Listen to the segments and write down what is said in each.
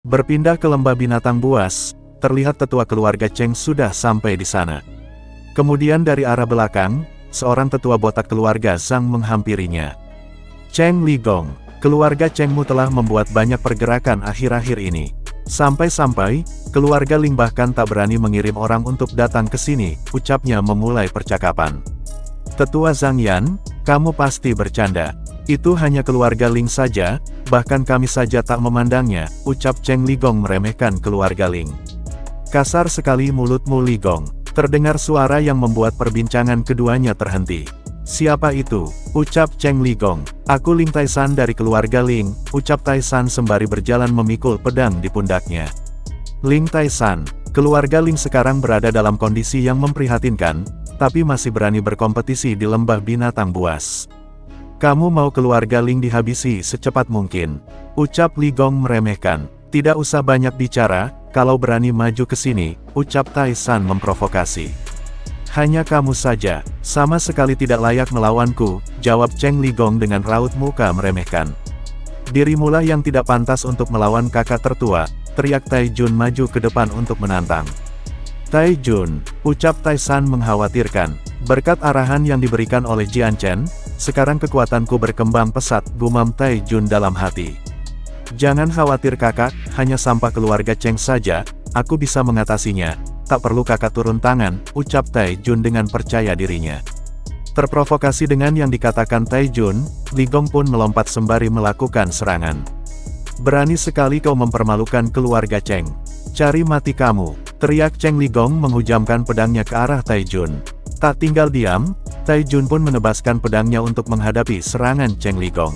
Berpindah ke lembah binatang buas, terlihat tetua keluarga Cheng sudah sampai di sana. Kemudian dari arah belakang, seorang tetua botak keluarga Zhang menghampirinya. Cheng Ligong, keluarga Chengmu telah membuat banyak pergerakan akhir-akhir ini. Sampai-sampai, keluarga Ling bahkan tak berani mengirim orang untuk datang ke sini, ucapnya memulai percakapan. Tetua Zhang Yan, kamu pasti bercanda. Itu hanya keluarga Ling saja, bahkan kami saja tak memandangnya, ucap Cheng Ligong meremehkan keluarga Ling. Kasar sekali mulutmu Ligong. Terdengar suara yang membuat perbincangan keduanya terhenti. Siapa itu? Ucap Cheng Ligong. Aku Ling Taisan dari keluarga Ling, ucap Taisan sembari berjalan memikul pedang di pundaknya. Ling Taisan, keluarga Ling sekarang berada dalam kondisi yang memprihatinkan, tapi masih berani berkompetisi di lembah binatang buas. Kamu mau keluarga Ling dihabisi secepat mungkin, ucap Ligong meremehkan. Tidak usah banyak bicara, kalau berani maju ke sini, ucap Taisan memprovokasi. Hanya kamu saja, sama sekali tidak layak melawanku, jawab Cheng Ligong dengan raut muka meremehkan. Dirimulah yang tidak pantas untuk melawan kakak tertua, teriak Tai Jun maju ke depan untuk menantang. Tai Jun, ucap Taisan mengkhawatirkan. Berkat arahan yang diberikan oleh Jian Chen, sekarang kekuatanku berkembang pesat, gumam Tai Jun dalam hati. Jangan khawatir kakak, hanya sampah keluarga Cheng saja, aku bisa mengatasinya, tak perlu kakak turun tangan, ucap Tai Jun dengan percaya dirinya. Terprovokasi dengan yang dikatakan Tai Jun, Ligong pun melompat sembari melakukan serangan. Berani sekali kau mempermalukan keluarga Cheng. Cari mati kamu, teriak Cheng Ligong menghujamkan pedangnya ke arah Tai Jun. Tak tinggal diam, Tai Jun pun menebaskan pedangnya untuk menghadapi serangan Cheng Ligong.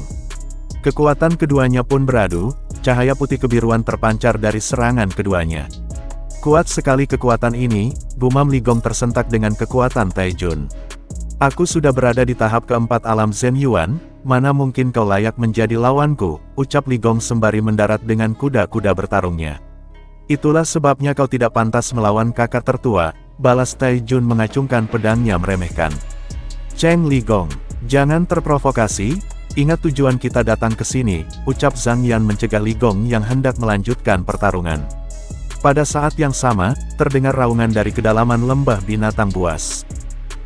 Kekuatan keduanya pun beradu, cahaya putih kebiruan terpancar dari serangan keduanya. Kuat sekali kekuatan ini, gumam Ligong tersentak dengan kekuatan Tai Jun. Aku sudah berada di tahap keempat alam Zhen Yuan, mana mungkin kau layak menjadi lawanku, ucap Ligong sembari mendarat dengan kuda-kuda bertarungnya. Itulah sebabnya kau tidak pantas melawan kakak tertua, balas Tai Jun mengacungkan pedangnya meremehkan. Cheng Ligong, jangan terprovokasi, ingat tujuan kita datang ke sini, ucap Zhang Yan mencegah Ligong yang hendak melanjutkan pertarungan. Pada saat yang sama, terdengar raungan dari kedalaman lembah binatang buas.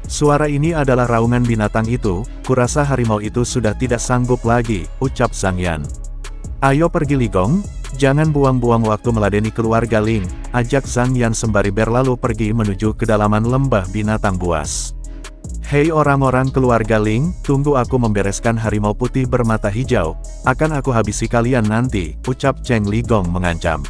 Suara ini adalah raungan binatang itu, kurasa harimau itu sudah tidak sanggup lagi, ucap Zhang Yan. Ayo pergi Ligong, jangan buang-buang waktu meladeni keluarga Ling, ajak Zhang Yan sembari berlalu pergi menuju kedalaman lembah binatang buas. Hei orang-orang keluarga Ling, tunggu aku membereskan harimau putih bermata hijau, akan aku habisi kalian nanti, ucap Cheng Ligong mengancam.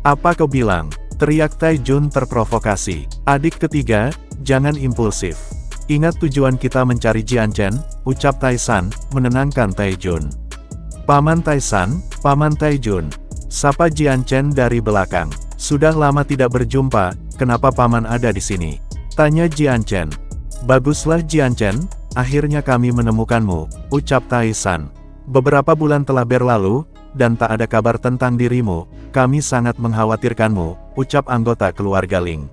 Apa kau bilang? Teriak Tai Jun terprovokasi. Adik ketiga, jangan impulsif. Ingat tujuan kita mencari Jian Chen, ucap Taisan, menenangkan Tai Jun. Paman Taisan, Paman Tai Jun, sapa Jian Chen dari belakang. Sudah lama tidak berjumpa, kenapa Paman ada di sini? Tanya Jian Chen. Baguslah Jian Chen, akhirnya kami menemukanmu, ucap Taisan. Beberapa bulan telah berlalu, dan tak ada kabar tentang dirimu, kami sangat mengkhawatirkanmu, ucap anggota keluarga Ling.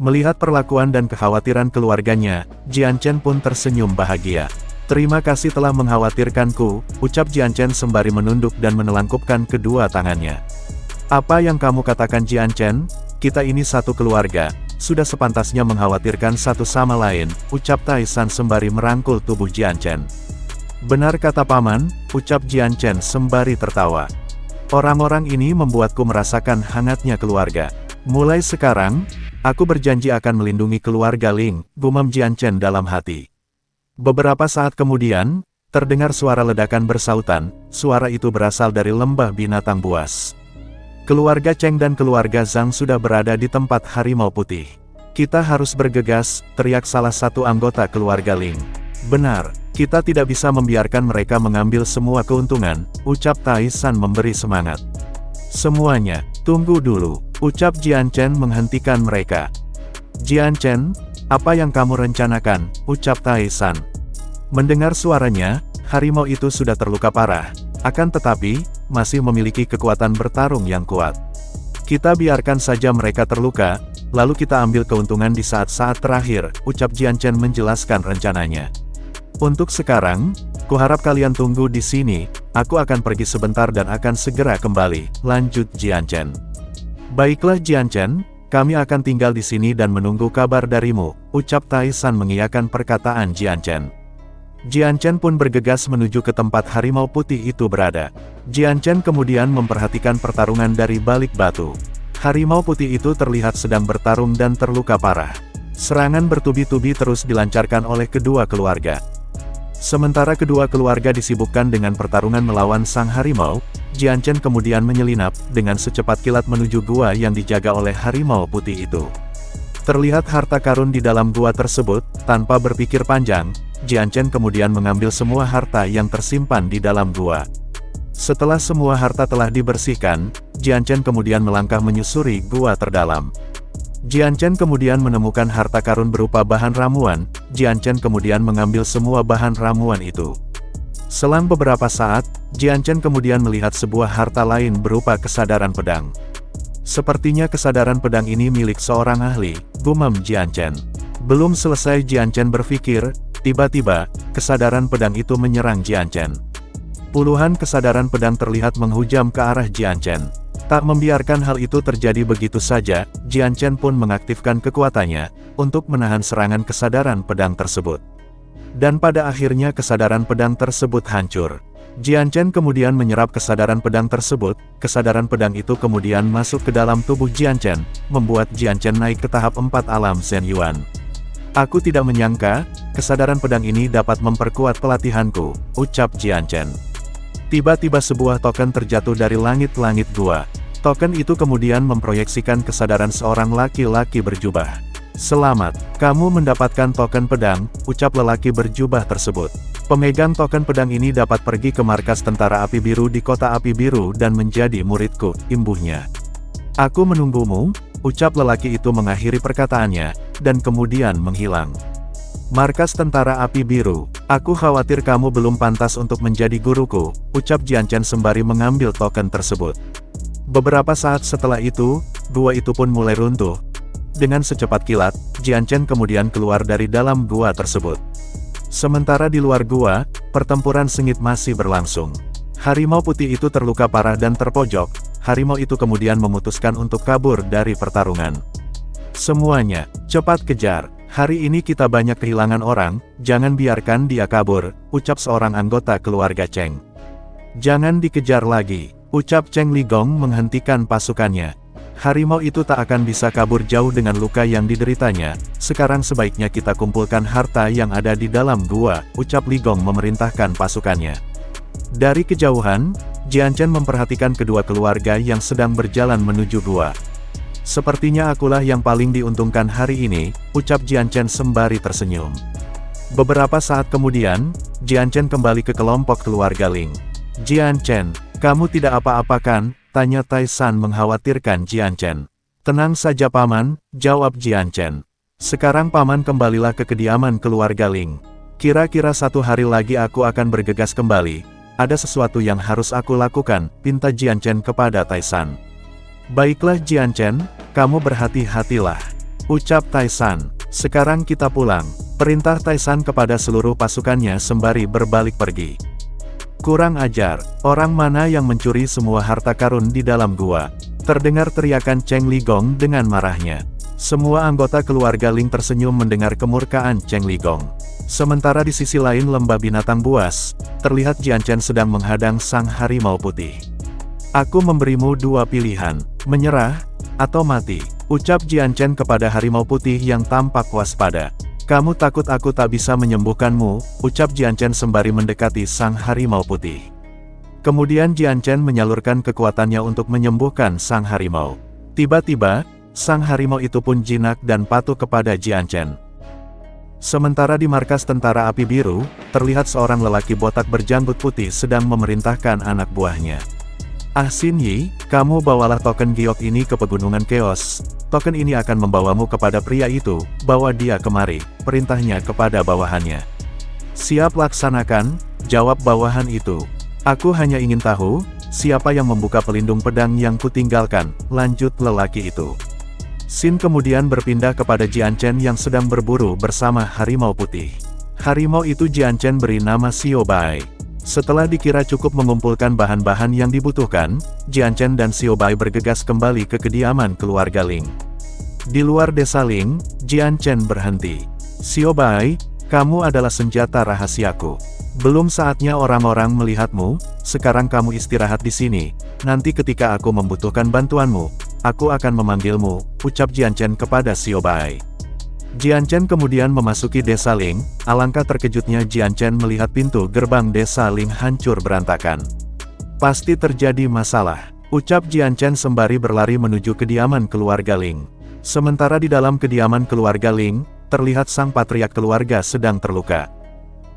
Melihat perlakuan dan kekhawatiran keluarganya, Jian Chen pun tersenyum bahagia. Terima kasih telah mengkhawatirkanku, ucap Jian Chen sembari menunduk dan menelangkupkan kedua tangannya. Apa yang kamu katakan Jian Chen? Kita ini satu keluarga, sudah sepantasnya mengkhawatirkan satu sama lain, ucap Taisan sembari merangkul tubuh Jian Chen. Benar kata Paman, ucap Jian Chen sembari tertawa. Orang-orang ini membuatku merasakan hangatnya keluarga. Mulai sekarang, aku berjanji akan melindungi keluarga Ling, gumam Jian Chen dalam hati. Beberapa saat kemudian, terdengar suara ledakan bersautan, suara itu berasal dari lembah binatang buas. Keluarga Cheng dan keluarga Zhang sudah berada di tempat harimau putih. Kita harus bergegas, teriak salah satu anggota keluarga Ling. Benar, kita tidak bisa membiarkan mereka mengambil semua keuntungan, ucap Taisan memberi semangat. Semuanya, tunggu dulu, ucap Jian Chen menghentikan mereka. Jian Chen, apa yang kamu rencanakan, ucap Taisan. Mendengar suaranya, harimau itu sudah terluka parah, akan tetapi, masih memiliki kekuatan bertarung yang kuat. Kita biarkan saja mereka terluka, lalu kita ambil keuntungan di saat-saat terakhir, ucap Jian Chen menjelaskan rencananya. Untuk sekarang, Kuharap kalian tunggu di sini, aku akan pergi sebentar dan akan segera kembali, lanjut Jian Chen. Baiklah Jian Chen, kami akan tinggal di sini dan menunggu kabar darimu, ucap Tai San mengiyakan perkataan Jian Chen. Jian Chen pun bergegas menuju ke tempat harimau putih itu berada. Jian Chen kemudian memperhatikan pertarungan dari balik batu. Harimau putih itu terlihat sedang bertarung dan terluka parah. Serangan bertubi-tubi terus dilancarkan oleh kedua keluarga. Sementara kedua keluarga disibukkan dengan pertarungan melawan sang harimau, Jian Chen kemudian menyelinap dengan secepat kilat menuju gua yang dijaga oleh harimau putih itu. Terlihat harta karun di dalam gua tersebut. Tanpa berpikir panjang, Jian Chen kemudian mengambil semua harta yang tersimpan di dalam gua. Setelah semua harta telah dibersihkan, Jian Chen kemudian melangkah menyusuri gua terdalam. Jian Chen kemudian menemukan harta karun berupa bahan ramuan. Jian Chen kemudian mengambil semua bahan ramuan itu. Selang beberapa saat, Jian Chen kemudian melihat sebuah harta lain berupa kesadaran pedang. Sepertinya kesadaran pedang ini milik seorang ahli, gumam Jian Chen. Belum selesai Jian Chen berpikir, tiba-tiba, kesadaran pedang itu menyerang Jian Chen. Puluhan kesadaran pedang terlihat menghujam ke arah Jian Chen. Tak membiarkan hal itu terjadi begitu saja, Jian Chen pun mengaktifkan kekuatannya, untuk menahan serangan kesadaran pedang tersebut. Dan pada akhirnya kesadaran pedang tersebut hancur. Jian Chen kemudian menyerap kesadaran pedang tersebut, kesadaran pedang itu kemudian masuk ke dalam tubuh Jian Chen, membuat Jian Chen naik ke tahap 4 alam Shen Yuan. Aku tidak menyangka, kesadaran pedang ini dapat memperkuat pelatihanku, ucap Jian Chen. Tiba-tiba sebuah token terjatuh dari langit-langit gua. Token itu kemudian memproyeksikan kesadaran seorang laki-laki berjubah. Selamat, kamu mendapatkan token pedang, ucap lelaki berjubah tersebut. Pemegang token pedang ini dapat pergi ke markas tentara api biru di kota api biru dan menjadi muridku, imbuhnya. Aku menunggumu, ucap lelaki itu mengakhiri perkataannya, dan kemudian menghilang. Markas tentara api biru, aku khawatir kamu belum pantas untuk menjadi guruku, ucap Jian Chen sembari mengambil token tersebut. Beberapa saat setelah itu, gua itu pun mulai runtuh. Dengan secepat kilat, Jian Chen kemudian keluar dari dalam gua tersebut. Sementara di luar gua, pertempuran sengit masih berlangsung. Harimau putih itu terluka parah dan terpojok. Harimau itu kemudian memutuskan untuk kabur dari pertarungan. Semuanya, cepat kejar. Hari ini kita banyak kehilangan orang, jangan biarkan dia kabur, ucap seorang anggota keluarga Cheng. Jangan dikejar lagi, ucap Cheng Ligong menghentikan pasukannya. Harimau itu tak akan bisa kabur jauh dengan luka yang dideritanya, sekarang sebaiknya kita kumpulkan harta yang ada di dalam gua, ucap Ligong memerintahkan pasukannya. Dari kejauhan, Jian Chen memperhatikan kedua keluarga yang sedang berjalan menuju gua. Sepertinya akulah yang paling diuntungkan hari ini, ucap Jian Chen sembari tersenyum. Beberapa saat kemudian, Jian Chen kembali ke kelompok keluarga Ling. Jian Chen, kamu tidak apa-apa kan? Tanya Tai San mengkhawatirkan Jian Chen. Tenang saja paman, jawab Jian Chen. Sekarang paman kembalilah ke kediaman keluarga Ling. Kira-kira 1 hari lagi aku akan bergegas kembali. Ada sesuatu yang harus aku lakukan, pinta Jian Chen kepada Tai San. Baiklah Jian Chen, kamu berhati-hatilah, ucap Tai San. Sekarang kita pulang, perintah Tai San kepada seluruh pasukannya sembari berbalik pergi. Kurang ajar, orang mana yang mencuri semua harta karun di dalam gua? Terdengar teriakan Cheng Ligong dengan marahnya. Semua anggota keluarga Ling tersenyum mendengar kemurkaan Cheng Ligong. Sementara di sisi lain lembah binatang buas, terlihat Jian Chen sedang menghadang sang harimau putih. Aku memberimu 2 pilihan, menyerah, atau mati, ucap Jian Chen kepada harimau putih yang tampak waspada. Kamu takut aku tak bisa menyembuhkanmu, ucap Jian Chen sembari mendekati sang harimau putih. Kemudian Jian Chen menyalurkan kekuatannya untuk menyembuhkan sang harimau. Tiba-tiba, sang harimau itu pun jinak dan patuh kepada Jian Chen. Sementara di markas tentara api biru, terlihat seorang lelaki botak berjanggut putih sedang memerintahkan anak buahnya. Ah Xin Yi, kamu bawalah token giok ini ke pegunungan Chaos. Token ini akan membawamu kepada pria itu, bawa dia kemari, perintahnya kepada bawahannya. Siap laksanakan, jawab bawahan itu. Aku hanya ingin tahu, siapa yang membuka pelindung pedang yang kutinggalkan, lanjut lelaki itu. Xin kemudian berpindah kepada Jian Chen yang sedang berburu bersama harimau putih. Harimau itu Jian Chen beri nama Xiao Bai. Setelah dikira cukup mengumpulkan bahan-bahan yang dibutuhkan, Jian Chen dan Xiao Bai bergegas kembali ke kediaman keluarga Ling. Di luar desa Ling, Jian Chen berhenti. Xiao Bai, kamu adalah senjata rahasiaku. Belum saatnya orang-orang melihatmu, sekarang kamu istirahat di sini. Nanti ketika aku membutuhkan bantuanmu, aku akan memanggilmu, ucap Jian Chen kepada Xiao Bai. Jian Chen kemudian memasuki desa Ling. Alangkah terkejutnya Jian Chen melihat pintu gerbang desa Ling hancur berantakan. Pasti terjadi masalah, ucap Jian Chen sembari berlari menuju kediaman keluarga Ling. Sementara di dalam kediaman keluarga Ling, terlihat sang patriark keluarga sedang terluka.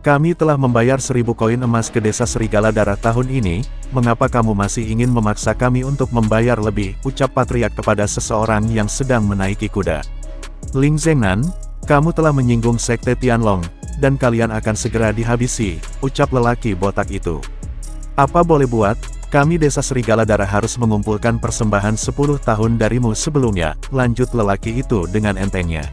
Kami telah membayar 1000 koin emas ke desa Serigala Darah tahun ini, mengapa kamu masih ingin memaksa kami untuk membayar lebih, ucap patriark kepada seseorang yang sedang menaiki kuda. Ling Zhengnan, kamu telah menyinggung sekte Tianlong, dan kalian akan segera dihabisi, ucap lelaki botak itu. Apa boleh buat, kami desa Serigala Darah harus mengumpulkan persembahan 10 tahun darimu sebelumnya, lanjut lelaki itu dengan entengnya.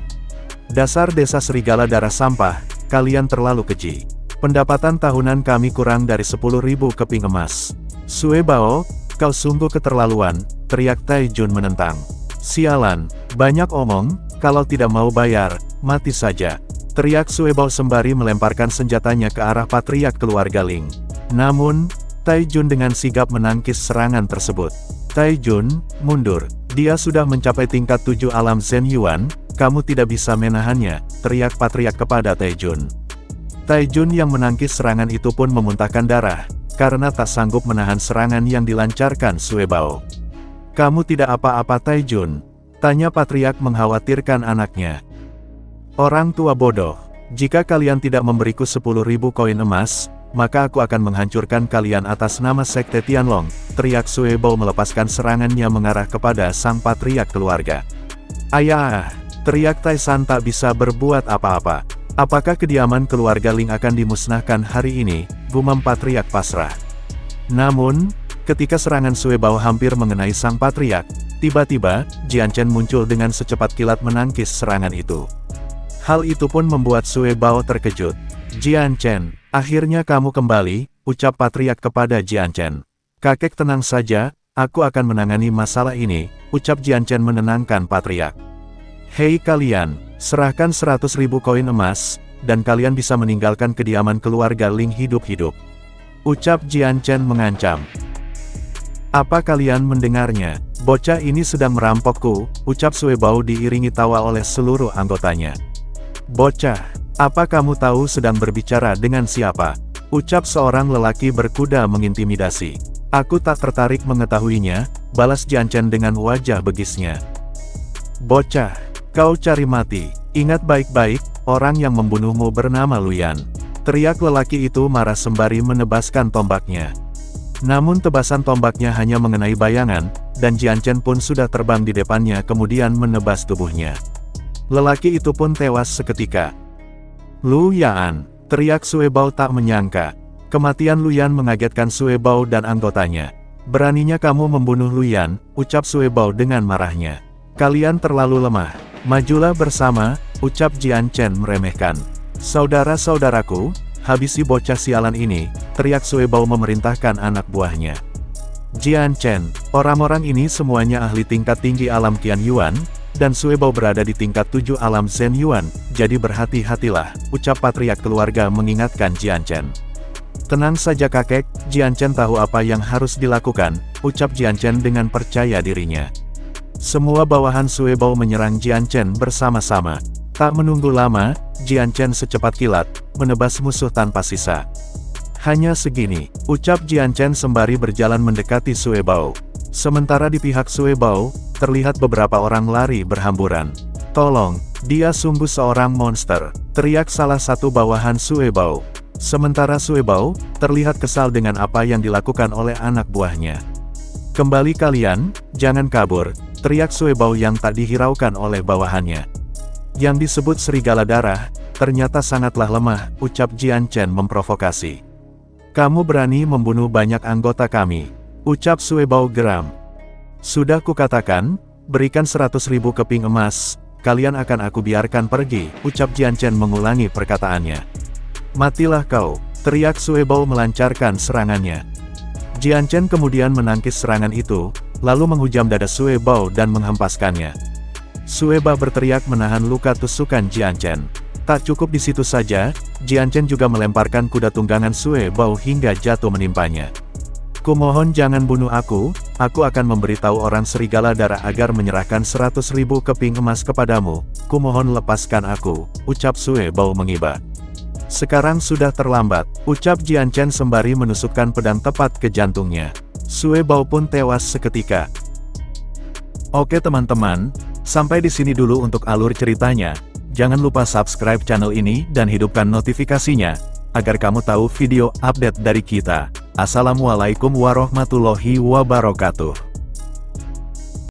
Dasar desa Serigala Darah sampah, kalian terlalu keji. Pendapatan tahunan kami kurang dari 10.000 keping emas. Sue Bao, kau sungguh keterlaluan, teriak Tai Jun menentang. Sialan, banyak omong, kalau tidak mau bayar, mati saja. Teriak Sue Bao sembari melemparkan senjatanya ke arah patriark keluarga Ling. Namun, Tai Jun dengan sigap menangkis serangan tersebut. Tai Jun, mundur. Dia sudah mencapai tingkat 7 alam Zhen Yuan, kamu tidak bisa menahannya, teriak patriark kepada Tai Jun. Tai Jun yang menangkis serangan itu pun memuntahkan darah, karena tak sanggup menahan serangan yang dilancarkan Sue Bao. Kamu tidak apa-apa Tai Jun? Tanya patriark mengkhawatirkan anaknya. Orang tua bodoh, jika kalian tidak memberiku 10.000 koin emas, maka aku akan menghancurkan kalian atas nama sekte Tianlong, teriak Sue Bao melepaskan serangannya mengarah kepada sang patriark keluarga. Ayah, teriak Tai San tak bisa berbuat apa-apa. Apakah kediaman keluarga Ling akan dimusnahkan hari ini, gumam patriark pasrah. Namun, ketika serangan Sue Bao hampir mengenai sang patriark, tiba-tiba, Jian Chen muncul dengan secepat kilat menangkis serangan itu. Hal itu pun membuat Sue Bao terkejut. Jian Chen, akhirnya kamu kembali, ucap patriark kepada Jian Chen. Kakek tenang saja, aku akan menangani masalah ini, ucap Jian Chen menenangkan patriark. Hei kalian, serahkan 100.000 koin emas, dan kalian bisa meninggalkan kediaman keluarga Ling hidup-hidup. Ucap Jian Chen mengancam. Apa kalian mendengarnya? Bocah ini sedang merampokku, ucap Sue Bao diiringi tawa oleh seluruh anggotanya. Bocah, apa kamu tahu sedang berbicara dengan siapa? Ucap seorang lelaki berkuda mengintimidasi. Aku tak tertarik mengetahuinya, balas Jian Chen dengan wajah begisnya. Bocah, kau cari mati, ingat baik-baik, orang yang membunuhmu bernama Luyan. Teriak lelaki itu marah sembari menebaskan tombaknya. Namun tebasan tombaknya hanya mengenai bayangan, dan Jian Chen pun sudah terbang di depannya kemudian menebas tubuhnya. Lelaki itu pun tewas seketika. Lu Yan, teriak Sue Bao tak menyangka. Kematian Lu Yan mengagetkan Sue Bao dan anggotanya. Beraninya kamu membunuh Lu Yan, ucap Sue Bao dengan marahnya. Kalian terlalu lemah. Majulah bersama, ucap Jian Chen meremehkan. Saudara-saudaraku, habisi bocah sialan ini, teriak Sue Bao memerintahkan anak buahnya. Jian Chen, orang-orang ini semuanya ahli tingkat tinggi alam Qian Yuan, dan Sue Bao berada di tingkat 7 alam Zhen Yuan, jadi berhati-hatilah, ucap patriark keluarga mengingatkan Jian Chen. Tenang saja kakek, Jian Chen tahu apa yang harus dilakukan, ucap Jian Chen dengan percaya dirinya. Semua bawahan Sue Bao menyerang Jian Chen bersama-sama. Tak menunggu lama, Jian Chen secepat kilat, menebas musuh tanpa sisa. Hanya segini, ucap Jian Chen sembari berjalan mendekati Sue Bao. Sementara di pihak Sue Bao, terlihat beberapa orang lari berhamburan. Tolong, dia sungguh seorang monster, teriak salah satu bawahan Sue Bao. Sementara Sue Bao, terlihat kesal dengan apa yang dilakukan oleh anak buahnya. Kembali kalian, jangan kabur, teriak Sue Bao yang tak dihiraukan oleh bawahannya. Yang disebut Serigala Darah, ternyata sangatlah lemah, ucap Jian Chen memprovokasi. Kamu berani membunuh banyak anggota kami, ucap Sue Bao geram. Sudah kukatakan, berikan 100.000 keping emas, kalian akan aku biarkan pergi, ucap Jian Chen mengulangi perkataannya. Matilah kau, teriak Sue Bao melancarkan serangannya. Jian Chen kemudian menangkis serangan itu, lalu menghujam dada Sue Bao dan menghempaskannya. Sue Bao berteriak menahan luka tusukan Jian Chen. Tak cukup di situ saja, Jian Chen juga melemparkan kuda tunggangan Sue Bao hingga jatuh menimpanya. Kumohon jangan bunuh aku akan memberitahu orang serigala darah agar menyerahkan 100.000 keping emas kepadamu. Kumohon lepaskan aku, ucap Sue Bao mengiba. Sekarang sudah terlambat, ucap Jian Chen sembari menusukkan pedang tepat ke jantungnya. Sue Bao pun tewas seketika. Oke teman-teman, sampai di sini dulu untuk alur ceritanya. Jangan lupa subscribe channel ini dan hidupkan notifikasinya, agar kamu tahu video update dari kita. Assalamualaikum warahmatullahi wabarakatuh.